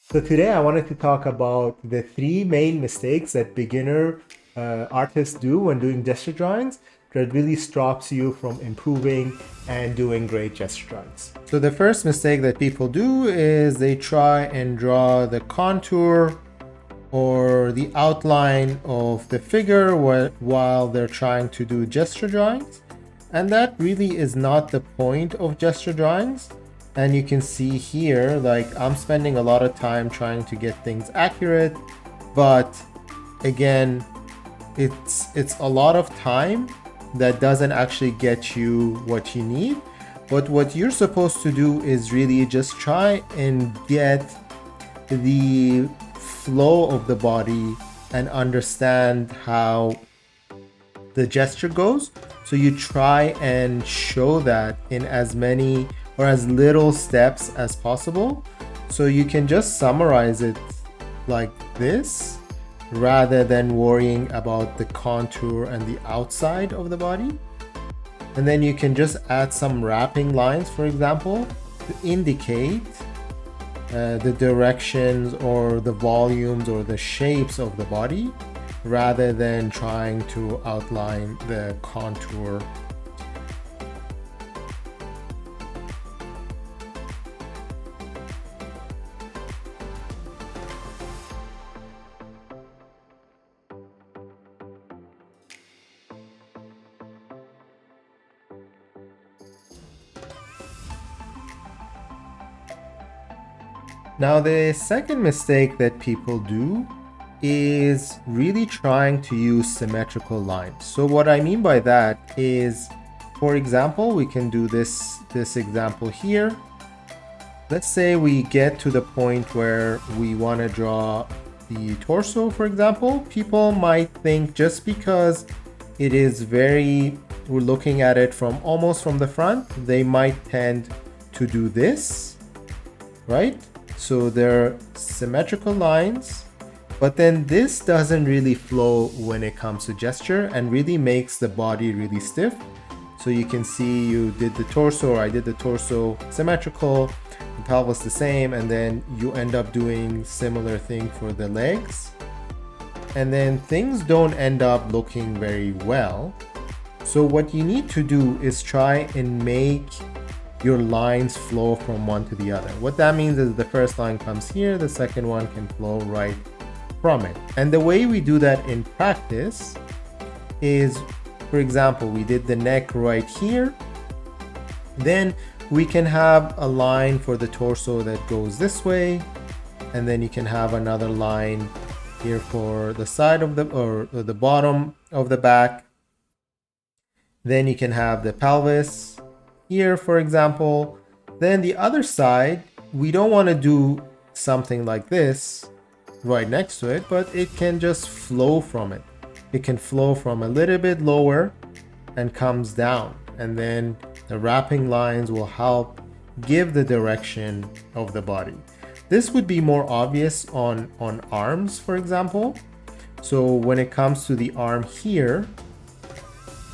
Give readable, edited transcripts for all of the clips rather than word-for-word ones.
So today I wanted to talk about the three main mistakes that beginner artists do when doing gesture drawings that really stops you from improving and doing great gesture drawings. So the first mistake that people do is they try and draw the contour or the outline of the figure while they're trying to do gesture drawings. And that really is not the point of gesture drawings. And you can see here, like I'm spending a lot of time trying to get things accurate, but again, it's a lot of time that doesn't actually get you what you need. But what you're supposed to do is really just try and get the flow of the body and understand how the gesture goes. So you try and show that in as many or as little steps as possible. So you can just summarize it like this rather than worrying about the contour and the outside of the body. And then you can just add some wrapping lines, for example, to indicate the directions or the volumes or the shapes of the body rather than trying to outline the contour. Now, the second mistake that people do is really trying to use symmetrical lines. So what I mean by that is, for example, we can do this example here. Let's say we get to the point where we want to draw the torso, for example. People might think just because it is we're looking at it from almost from the front, they might tend to do this, right? So they're symmetrical lines, but then this doesn't really flow when it comes to gesture and really makes the body really stiff. So you can see you did the torso, or I did the torso symmetrical, the pelvis the same, and then you end up doing similar thing for the legs. And then things don't end up looking very well. So what you need to do is try and make your lines flow from one to the other. What that means is the first line comes here, the second one can flow right from it. And the way we do that in practice is, for example, we did the neck right here. Then we can have a line for the torso that goes this way. And then you can have another line here for the side of or the bottom of the back. Then you can have the pelvis here, for example. Then the other side, we don't want to do something like this right next to it, but it can just flow from it. It can flow from a little bit lower and comes down. And then the wrapping lines will help give the direction of the body. This would be more obvious on arms, for example. So when it comes to the arm here,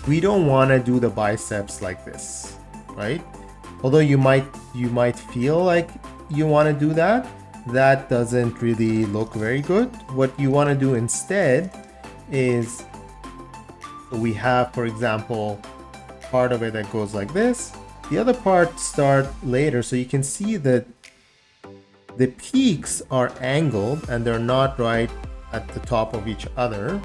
we don't want to do the biceps like this, right? Although you might feel like you want to do that, that doesn't really look very good. What you want to do instead is we have, for example, part of it that goes like this. The other part start later, so you can see that the peaks are angled and they're not right at the top of each other.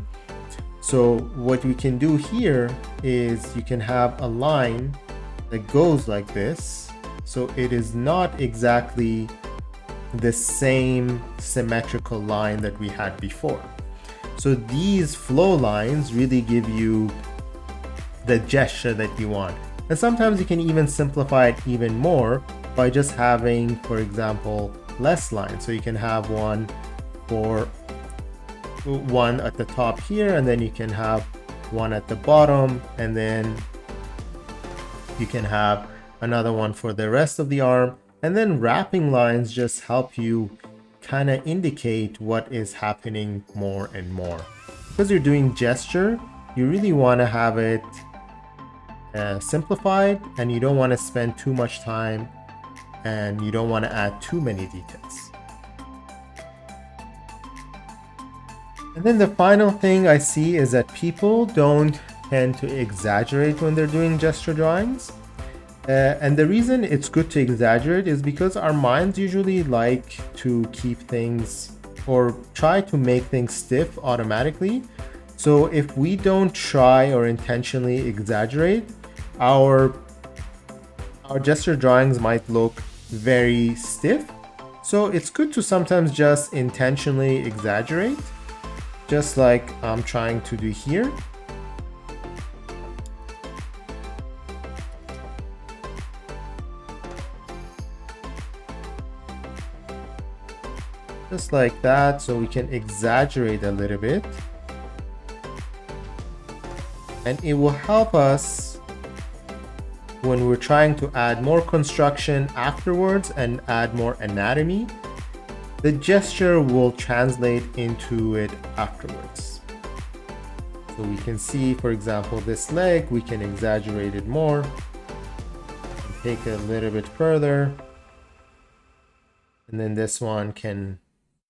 So what we can do here is you can have a line that goes like this. So it is not exactly the same symmetrical line that we had before. So these flow lines really give you the gesture that you want. And sometimes you can even simplify it even more by just having, for example, less lines. So you can have one at the top here, and then you can have one at the bottom, and then you can have another one for the rest of the arm. And then wrapping lines just help you kind of indicate what is happening more and more. Because you're doing gesture, you really want to have it simplified, and you don't want to spend too much time, and you don't want to add too many details. And then the final thing I see is that people don't tend to exaggerate when they're doing gesture drawings. And the reason it's good to exaggerate is because our minds usually like to keep things or try to make things stiff automatically. So if we don't try or intentionally exaggerate, our gesture drawings might look very stiff. So it's good to sometimes just intentionally exaggerate, just like I'm trying to do here. Just like that, so we can exaggerate a little bit. And it will help us when we're trying to add more construction afterwards and add more anatomy. The gesture will translate into it afterwards. So we can see, for example, this leg, we can exaggerate it more, and take it a little bit further. And then this one can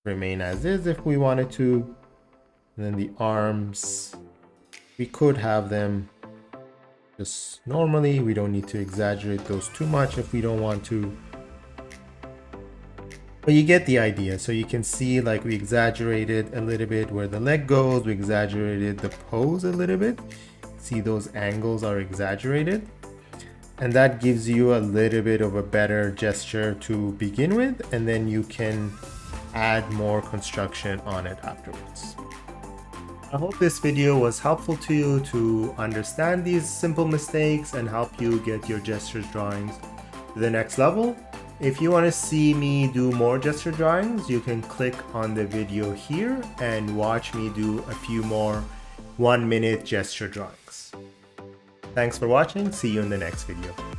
remain as is if we wanted to. And then the arms, we could have them just normally. We don't need to exaggerate those too much if we don't want to. But you get the idea. So you can see like we exaggerated a little bit where the leg goes. We exaggerated the pose a little bit. See, those angles are exaggerated. And that gives you a little bit of a better gesture to begin with. And then you can add more construction on it afterwards. I hope this video was helpful to you to understand these simple mistakes and help you get your gesture drawings to the next level. If you want to see me do more gesture drawings, you can click on the video here and watch me do a few more 1-minute gesture drawings. Thanks for watching. See you in the next video.